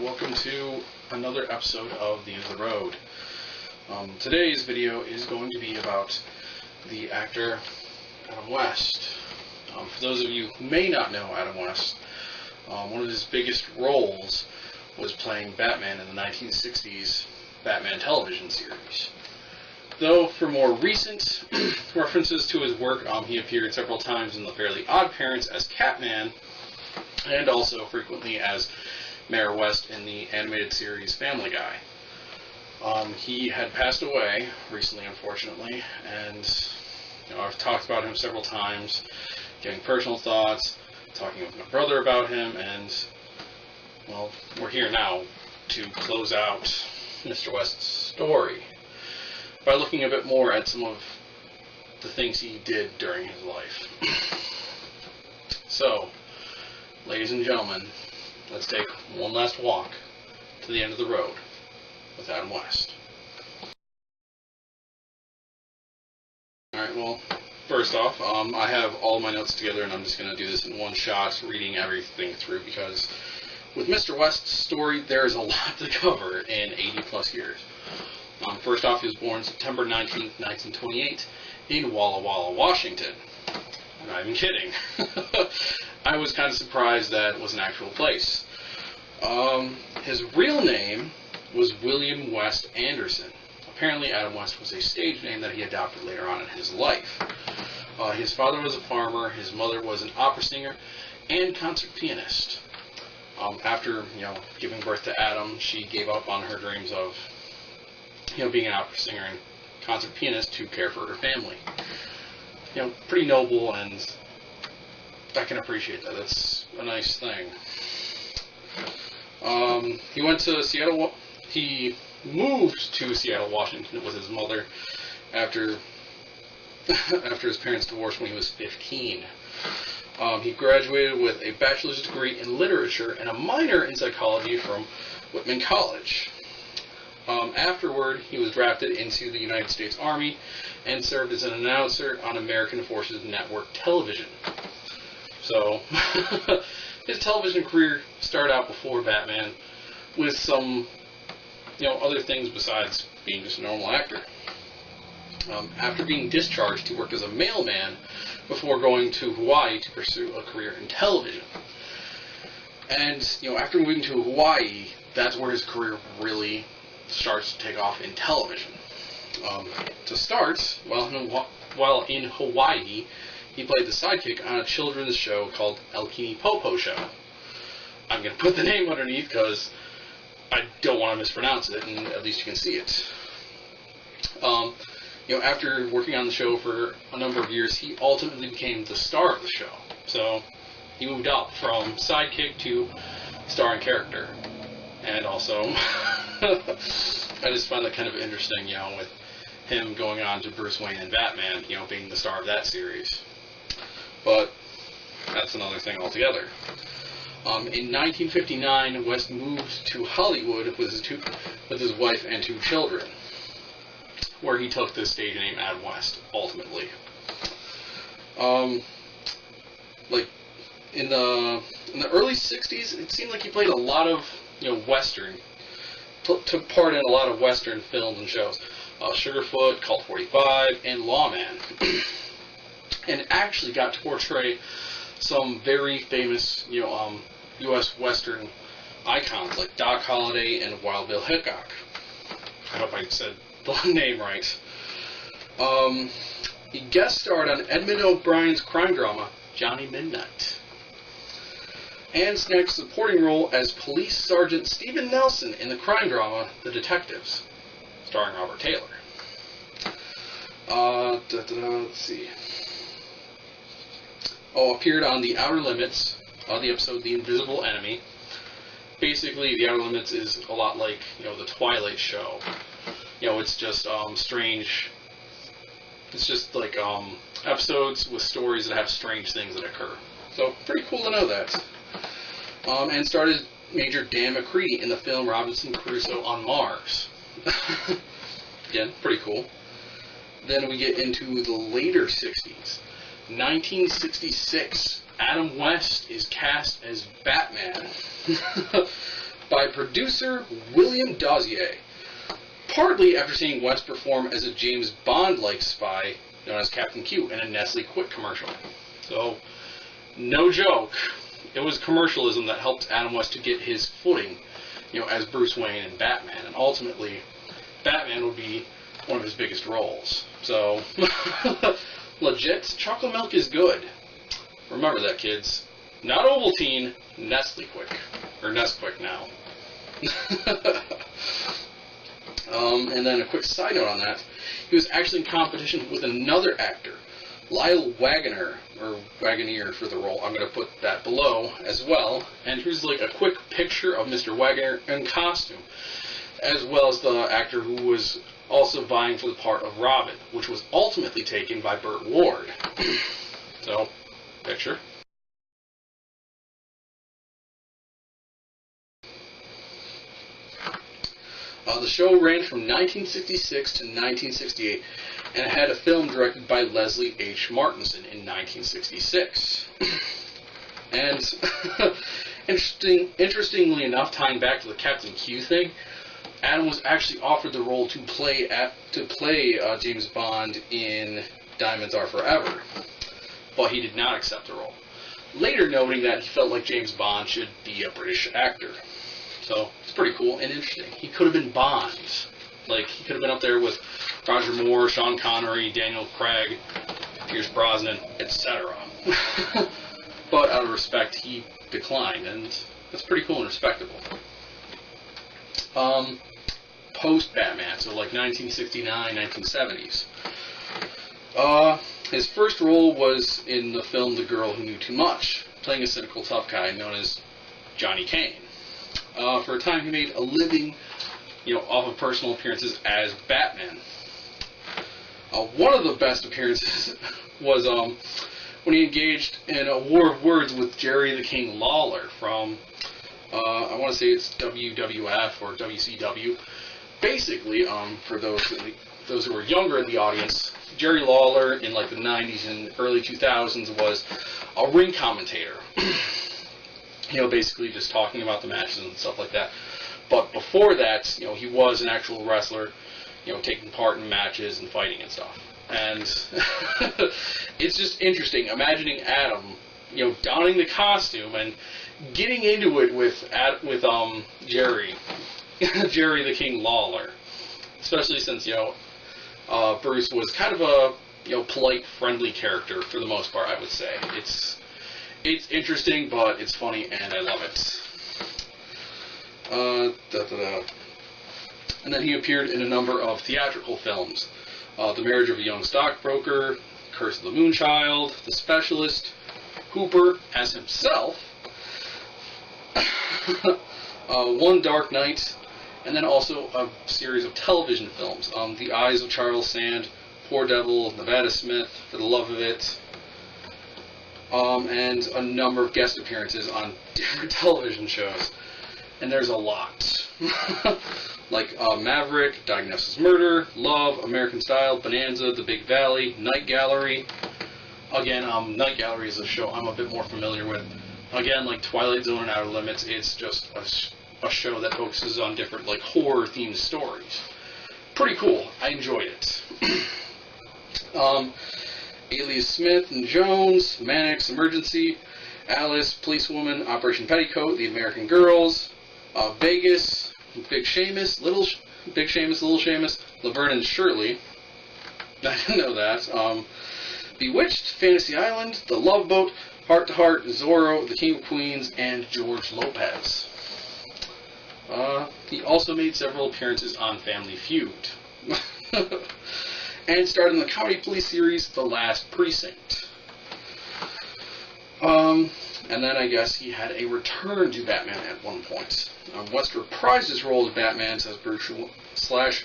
welcome to another episode of The End of the Road. Today's video is going to be about the actor Adam West. For those of you who may not know Adam West, one of his biggest roles was playing Batman in the 1960s Batman television series. Though for more recent references to his work, he appeared several times in The Fairly Odd Parents as Catman, and also frequently as Mayor West in the animated series Family Guy. He had passed away recently, unfortunately, and I've talked about him several times, giving personal thoughts, talking with my brother about him, and, well, we're here now to close out Mr. West's story by looking a bit more at some of the things he did during his life. So, ladies and gentlemen, let's take one last walk to the end of the road with Adam West. Alright, well, first off, I have all my notes together, and I'm just going to do this in one shot, reading everything through, because with Mr. West's story, there is a lot to cover in 80 plus years. First off, he was born September 19th, 1928, in Walla Walla, Washington. I'm not even kidding. I was kind of surprised that it was an actual place. His real name was William West Anderson. Apparently, Adam West was a stage name that he adopted later on in his life. His father was a farmer, his mother was an opera singer and concert pianist. After, giving birth to Adam, she gave up on her dreams of, being an opera singer and concert pianist to care for her family. Pretty noble, and I can appreciate that. That's a nice thing. He went to Seattle. He moved to Seattle, Washington with his mother after his parents divorced when he was 15. He graduated with a bachelor's degree in literature and a minor in psychology from Whitman College. Afterward, he was drafted into the United States Army and served as an announcer on American Forces Network television. So, his television career started out before Batman with some, other things besides being just a normal actor. After being discharged, he worked as a mailman before going to Hawaii to pursue a career in television. And, after moving to Hawaii, that's where his career really starts to take off in television. To start, while in Hawaii, he played the sidekick on a children's show called El Kini Popo Show. I'm going to put the name underneath because I don't want to mispronounce it, and at least you can see it. After working on the show for a number of years, he ultimately became the star of the show. So he moved up from sidekick to starring character. And also, I just find that kind of interesting, with him going on to Bruce Wayne and Batman, being the star of that series. But that's another thing altogether. In 1959, West moved to Hollywood with his wife and 2 children, where he took the stage name Adam West, ultimately. In the early 60s, it seemed like he played a lot of, Western. Took part in a lot of Western films and shows. Sugarfoot, Colt 45, and Lawman. And actually got to portray some very famous, U.S. Western icons like Doc Holliday and Wild Bill Hickok. I hope I said the name right. He guest starred on Edmund O'Brien's crime drama, Johnny Midnight, and snagged a supporting role as Police Sergeant Stephen Nelson in the crime drama, The Detectives, starring Robert Taylor. Let's see. Appeared on The Outer Limits, the episode The Invisible Enemy. Basically, The Outer Limits is a lot like, The Twilight Show. It's just strange. It's just like episodes with stories that have strange things that occur. So, pretty cool to know that. And started Major Dan McCready in the film Robinson Crusoe on Mars. Again, pretty cool. Then we get into the later 60s. 1966, Adam West is cast as Batman. by producer William Dozier, partly after seeing West perform as a James Bond-like spy known as Captain Q in a Nestle Quick commercial. So, no joke, it was commercialism that helped Adam West to get his footing, as Bruce Wayne and Batman, and ultimately, Batman would be one of his biggest roles. So, legit, chocolate milk is good. Remember that, kids. Not Ovaltine, Nestle Quick. Or Nesquik now. And then a quick side note on that. He was actually in competition with another actor, Lyle Waggoner, or Wagoneer for the role. I'm going to put that below as well. And here's like a quick picture of Mr. Waggoner in costume, as well as the actor who was also vying for the part of Robin, which was ultimately taken by Burt Ward. So, picture. The show ran from 1966 to 1968, and it had a film directed by Leslie H. Martinson in 1966. And interestingly enough, tying back to the Captain Q thing, Adam was actually offered the role to play James Bond in Diamonds Are Forever, but he did not accept the role, later noting that he felt like James Bond should be a British actor. So, it's pretty cool and interesting. He could have been Bond. Like, he could have been up there with Roger Moore, Sean Connery, Daniel Craig, Pierce Brosnan, etc. But out of respect, he declined, and that's pretty cool and respectable. Post-Batman, so like 1969, 1970s. His first role was in the film The Girl Who Knew Too Much, playing a cynical tough guy known as Johnny Kane. For a time, he made a living, off of personal appearances as Batman. One of the best appearances was when he engaged in a war of words with Jerry the King Lawler from, I want to say it's WWF or WCW. Basically, for those who are younger in the audience, Jerry Lawler in like the 90s and early 2000s was a ring commentator. Basically just talking about the matches and stuff like that. But before that, he was an actual wrestler, taking part in matches and fighting and stuff. And it's just interesting, imagining Adam, donning the costume and getting into it with Jerry, Jerry the King Lawler. Especially since, Bruce was kind of a, polite, friendly character for the most part, I would say. It's interesting, but it's funny, and I love it. And then he appeared in a number of theatrical films. The Marriage of a Young Stockbroker, Curse of the Moonchild, The Specialist, Hooper as himself, One Dark Night, and then also a series of television films. The Eyes of Charles Sand, Poor Devil, Nevada Smith, For the Love of It, and a number of guest appearances on different television shows. And there's a lot. Like Maverick, Diagnosis Murder, Love, American Style, Bonanza, The Big Valley, Night Gallery. Again, Night Gallery is a show I'm a bit more familiar with. Again, like Twilight Zone and Outer Limits, it's just a show that focuses on different like horror-themed stories. Pretty cool. I enjoyed it. Alias Smith and Jones, Mannix, Emergency, Alice, Policewoman, Operation Petticoat, The American Girls, Vegas, Big Seamus, Little Seamus, Laverne and Shirley. I didn't know that. Bewitched, Fantasy Island, The Love Boat, Heart to Heart, Zorro, The King of Queens, and George Lopez. He also made several appearances on Family Feud. And starred in the comedy police series, The Last Precinct. And then I guess he had a return to Batman at one point. West reprised his role as Batman as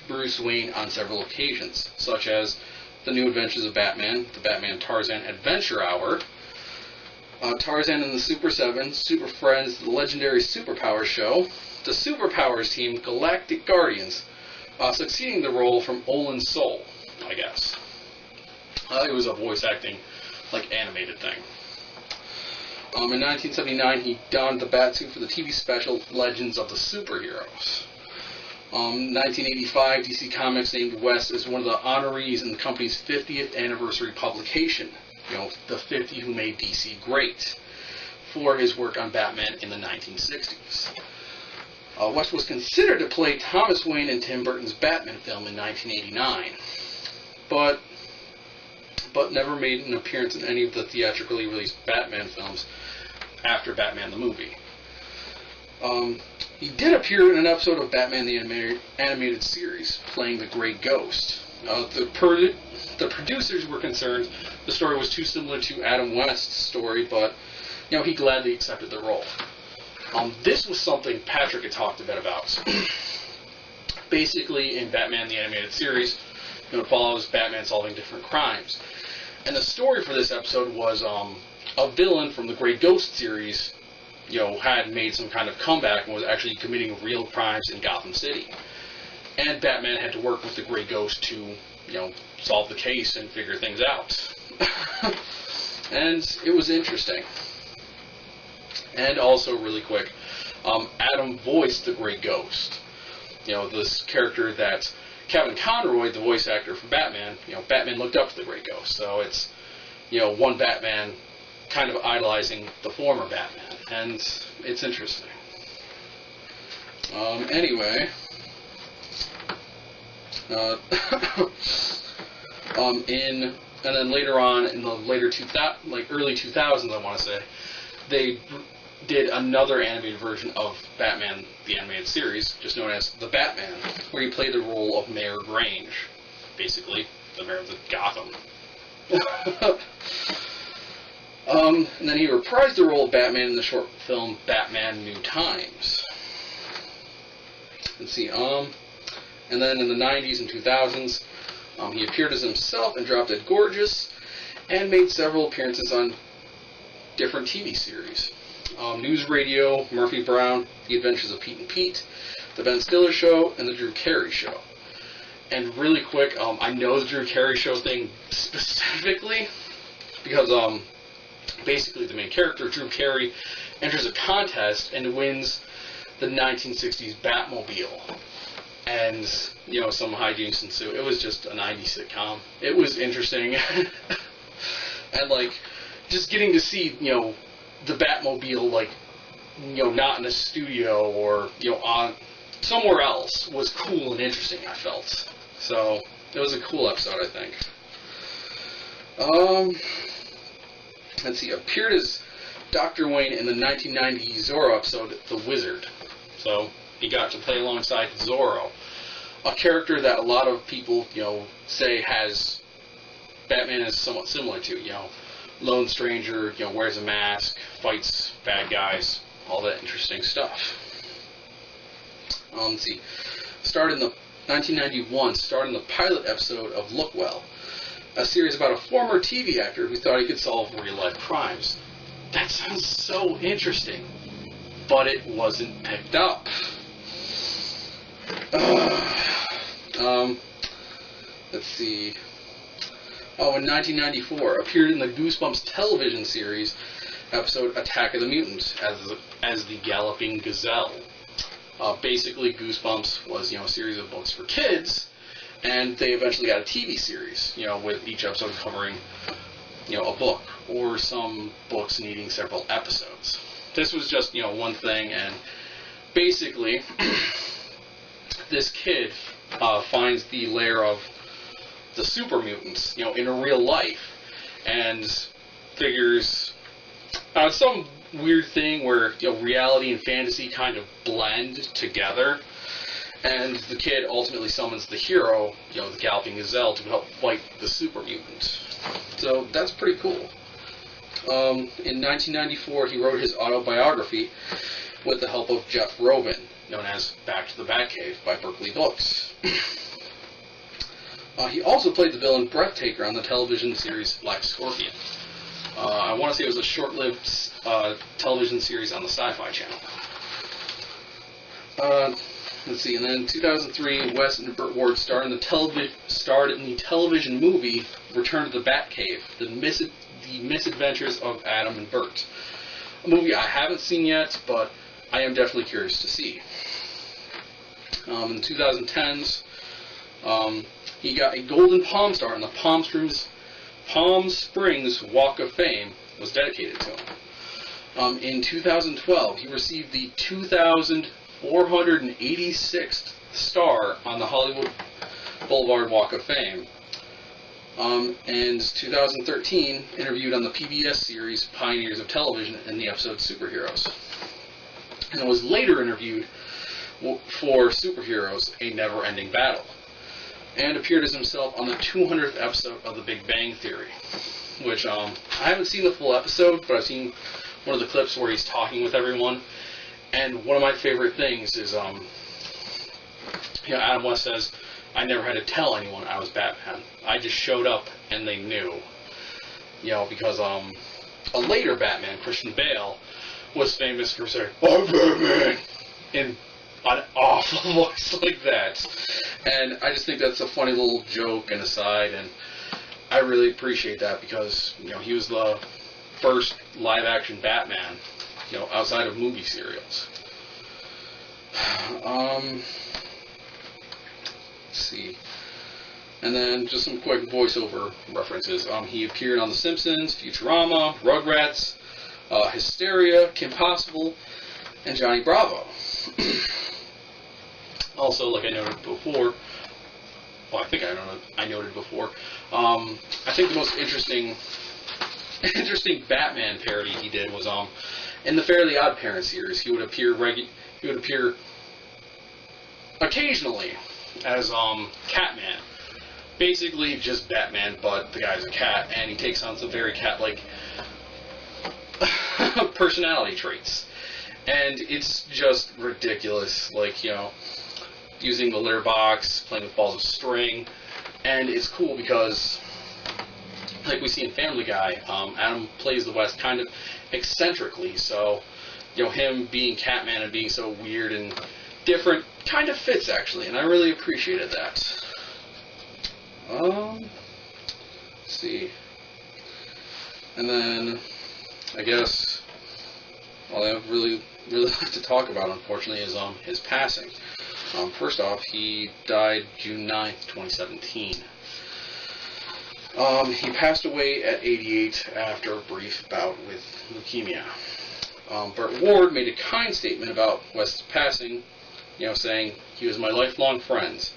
Bruce Wayne on several occasions, such as The New Adventures of Batman, the Batman Tarzan Adventure Hour, Tarzan and the Super 7, Super Friends, The Legendary Superpowers Show, the Superpowers Team, Galactic Guardians, succeeding the role from Olin Soul, I guess. It was a voice acting, like, animated thing. In 1979, he donned the Batsuit for the TV special Legends of the Superheroes. 1985, DC Comics named West as one of the honorees in the company's 50th anniversary publication, the 50 Who Made DC Great, for his work on Batman in the 1960s. West was considered to play Thomas Wayne in Tim Burton's Batman film in 1989, but never made an appearance in any of the theatrically released Batman films after Batman the movie. He did appear in an episode of Batman the Animated Series, playing the Grey Ghost. The producers were concerned the story was too similar to Adam West's story, but he gladly accepted the role. This was something Patrick had talked a bit about. Basically, in Batman the Animated Series, it follows Batman solving different crimes. And the story for this episode was a villain from the Grey Ghost series, had made some kind of comeback and was actually committing real crimes in Gotham City. And Batman had to work with the Grey Ghost to, solve the case and figure things out. And it was interesting. And also, really quick, Adam voiced the Grey Ghost. This character that Kevin Conroy, the voice actor for Batman, Batman looked up to the Grey Ghost. So it's, one Batman kind of idolizing the former Batman. And it's interesting. Anyway, and then later on in the early 2000s, I want to say, they did another animated version of Batman the Animated Series, just known as The Batman, where he played the role of Mayor Grange, basically the mayor of the Gotham. And then he reprised the role of Batman in the short film Batman New Times. Let's see, and then in the 90s and 2000s, he appeared as himself in Drop Dead Gorgeous, and made several appearances on different TV series. News Radio, Murphy Brown, The Adventures of Pete and Pete, The Ben Stiller Show, and The Drew Carey Show. And really quick, I know the Drew Carey Show thing specifically because basically the main character, Drew Carey, enters a contest and wins the 1960s Batmobile. And, some hijinks ensue. It was just a 90s sitcom. It was interesting. And, just getting to see, the Batmobile, not in a studio or, on somewhere else was cool and interesting, I felt. So, it was a cool episode, I think. Let's see, appeared as Dr. Wayne in the 1990 Zorro episode, The Wizard. So, he got to play alongside Zorro, a character that a lot of people, say has Batman is somewhat similar to, lone stranger, wears a mask, fights bad guys, all that interesting stuff. Let's see, 1991, starred in the pilot episode of Look Well, a series about a former TV actor who thought he could solve real-life crimes. That sounds so interesting, but it wasn't picked up. Let's see. In 1994, appeared in the Goosebumps television series episode Attack of the Mutants as the Galloping Gazelle. Basically, Goosebumps was, a series of books for kids, and they eventually got a TV series, with each episode covering, a book, or some books needing several episodes. This was just, one thing, and basically, this kid finds the lair of the super mutants, in a real life, and figures some weird thing where, reality and fantasy kind of blend together, and the kid ultimately summons the hero, the Galloping Gazelle, to help fight the super mutant. So that's pretty cool. In 1994, he wrote his autobiography with the help of Jeff Robin, known as Back to the Batcave by Berkeley Books. He also played the villain Breathtaker on the television series Black Scorpion. I want to say it was a short-lived television series on the Sci-Fi Channel. Let's see, and then in 2003, Wes and Burt Ward starred in the television movie Return to the Batcave, the misadventures of Adam and Bert. A movie I haven't seen yet, but I am definitely curious to see. In the 2010s, he got a Golden Palm Star, and the Palm Springs Walk of Fame was dedicated to him. In 2012, he received the 2,486th star on the Hollywood Boulevard Walk of Fame. And 2013, interviewed on the PBS series Pioneers of Television in the episode Superheroes. And was later interviewed for Superheroes, A Never-Ending Battle. And appeared as himself on the 200th episode of The Big Bang Theory. Which, I haven't seen the full episode, but I've seen one of the clips where he's talking with everyone. And one of my favorite things is, Adam West says, I never had to tell anyone I was Batman. I just showed up and they knew. Because a later Batman, Christian Bale, was famous for saying, I'm Batman! In an awful voice like that. And I just think that's a funny little joke and aside, and I really appreciate that because, he was the first live-action Batman, outside of movie serials. Let's see. And then just some quick voiceover references. He appeared on The Simpsons, Futurama, Rugrats, Hysteria, Kim Possible, and Johnny Bravo. Also, like I noted before, I noted before, I think the most interesting Batman parody he did was in the Fairly Odd Parents series. He would appear occasionally as Catman, basically just Batman, but the guy's a cat, and he takes on some very cat-like personality traits, and it's just ridiculous. Using the litter box, playing with balls of string, and it's cool because, like we see in Family Guy, Adam plays the West kind of eccentrically, so, him being Catman and being so weird and different kind of fits, actually, and I really appreciated that. Let's see. And then, I guess, all I really like to talk about, unfortunately, is his passing. First off, he died June 9th, 2017. He passed away at 88 after a brief bout with leukemia. Burt Ward made a kind statement about West's passing, saying, he was my lifelong friend.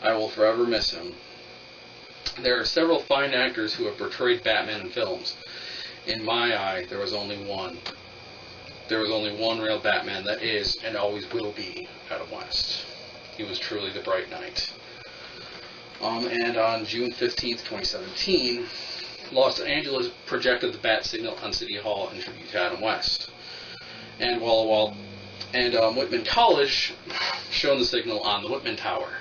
I will forever miss him. There are several fine actors who have portrayed Batman in films. In my eye, there was only one. There was only one real Batman that is, and always will be, Adam West. He was truly the Bright Knight. And on June 15th, 2017, Los Angeles projected the bat signal on City Hall in tribute to Adam West. And Whitman College shone the signal on the Whitman Tower.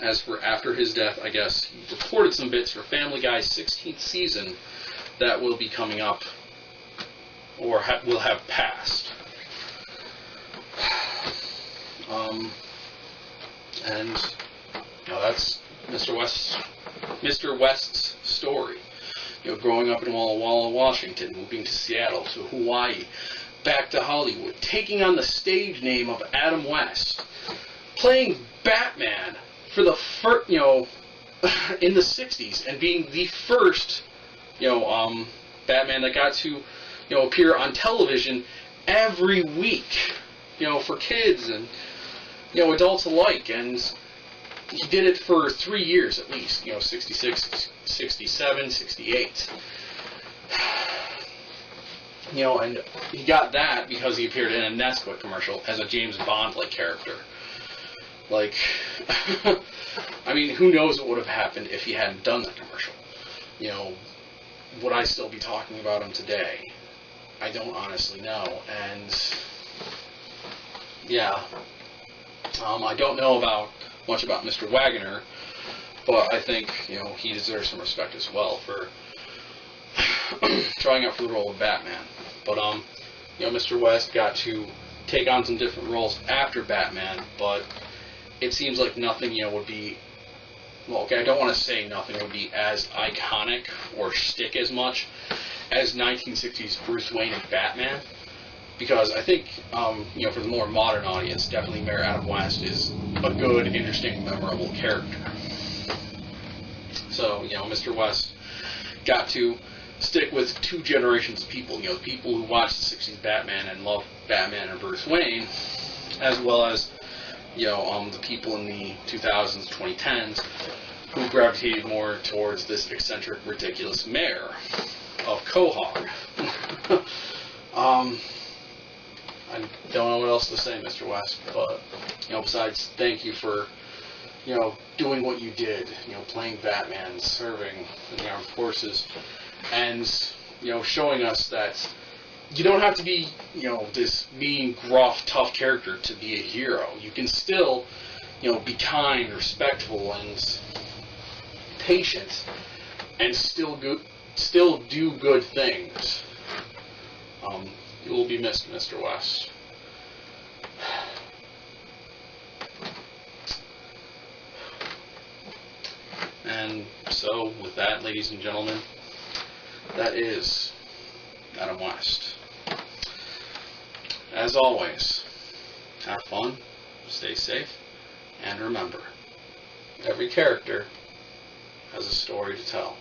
As for after his death, I guess he recorded some bits for Family Guy's 16th season that will be coming up, or will have passed. And that's Mr. West's story. Growing up in Walla Walla, Washington, moving to Seattle, to Hawaii, back to Hollywood, taking on the stage name of Adam West, playing Batman for the first, in the 60s, and being the first, Batman that got to, appear on television every week, for kids and, adults alike, and he did it for 3 years at least, 66, 67, 68. And he got that because he appeared in a Nesquik commercial as a James Bond-like character. I mean, who knows what would have happened if he hadn't done that commercial? Would I still be talking about him today? I don't honestly know, and yeah. I don't know much about Mr. Wagner, but I think, he deserves some respect as well for trying out for the role of Batman. But, Mr. West got to take on some different roles after Batman, but it seems like nothing, would be, well, okay, I don't want to say nothing would be as iconic or stick as much as 1960s Bruce Wayne and Batman, because I think, for the more modern audience, definitely Mayor Adam West is a good, interesting, memorable character. So, Mr. West got to stick with two generations of people, the people who watched the 60s Batman and loved Batman and Bruce Wayne, as well as, the people in the 2000s, 2010s, who gravitated more towards this eccentric, ridiculous mayor of Quahog. I don't know what else to say, Mr. West, but, besides thank you for, doing what you did, playing Batman, serving in the armed forces, and, showing us that you don't have to be, this mean, gruff, tough character to be a hero. You can still, be kind, respectful, and patient, and still do good things. You will be missed, Mr. West. And so, with that, ladies and gentlemen, that is Adam West. As always, have fun, stay safe, and remember, every character has a story to tell.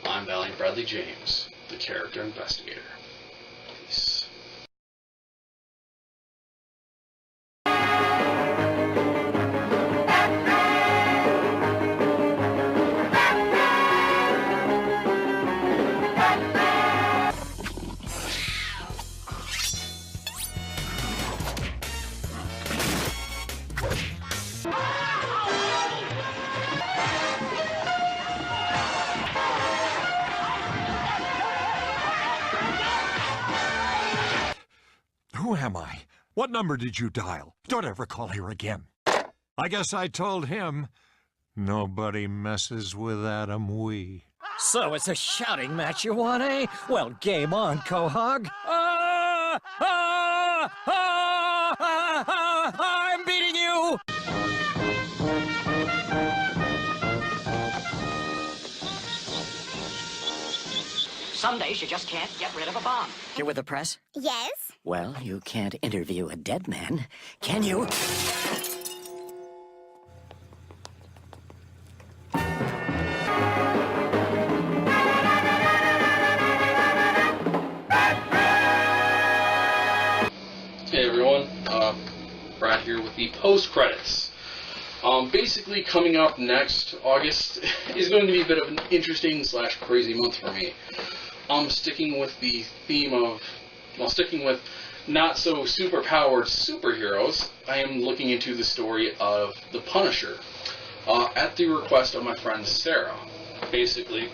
I'm Valiant Bradley James, the character investigator. Peace. Who am I? What number did you dial? Don't ever call here again. I guess I told him, nobody messes with Adam Wee. So it's a shouting match you want, eh? Well, game on, Quahog. I'm beating you! Some days you just can't get rid of a bomb. You're with the press? Yes? Well, you can't interview a dead man, can you? Hey everyone, Brad here with the post-credits. Basically coming up next August is going to be a bit of an interesting / crazy month for me. Sticking with the theme of, sticking with not so super-powered superheroes, I am looking into the story of the Punisher, at the request of my friend Sarah. Basically,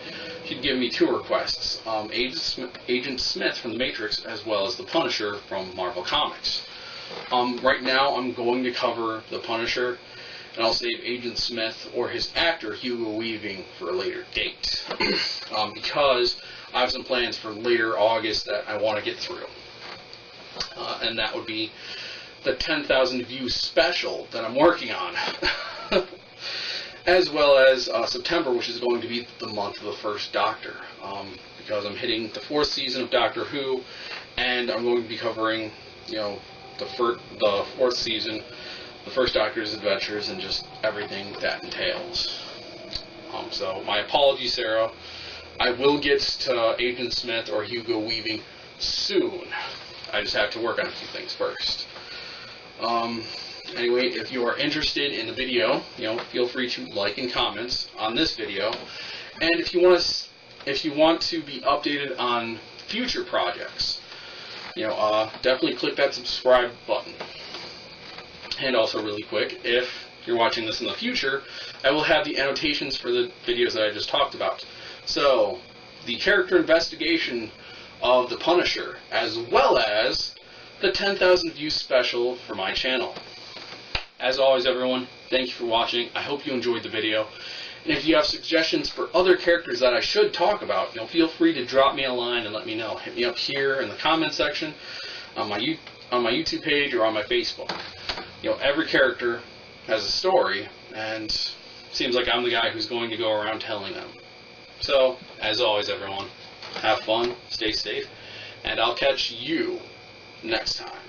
she'd given me two requests, Agent Smith from The Matrix, as well as the Punisher from Marvel Comics. Right now, I'm going to cover the Punisher, and I'll save Agent Smith or his actor, Hugo Weaving, for a later date, because I have some plans for later August that I want to get through. And that would be the 10,000 view special that I'm working on. As well as September, which is going to be the month of the First Doctor. Because I'm hitting the 4th season of Doctor Who, and I'm going to be covering, the 4th season, the First Doctor's adventures, and just everything that entails. So my apologies, Sarah. I will get to Agent Smith or Hugo Weaving soon. I just have to work on a few things first. Anyway, if you are interested in the video, feel free to like and comment on this video. And if you want to be updated on future projects, definitely click that subscribe button. And also, really quick, if you're watching this in the future, I will have the annotations for the videos that I just talked about. So, the character investigation of the Punisher, as well as the 10,000 views special for my channel. As always, everyone, thank you for watching. I hope you enjoyed the video. And if you have suggestions for other characters that I should talk about, feel free to drop me a line and let me know. Hit me up here in the comment section, on my YouTube page, or on my Facebook. Every character has a story, and seems like I'm the guy who's going to go around telling them. So, as always, everyone, have fun, stay safe, and I'll catch you next time.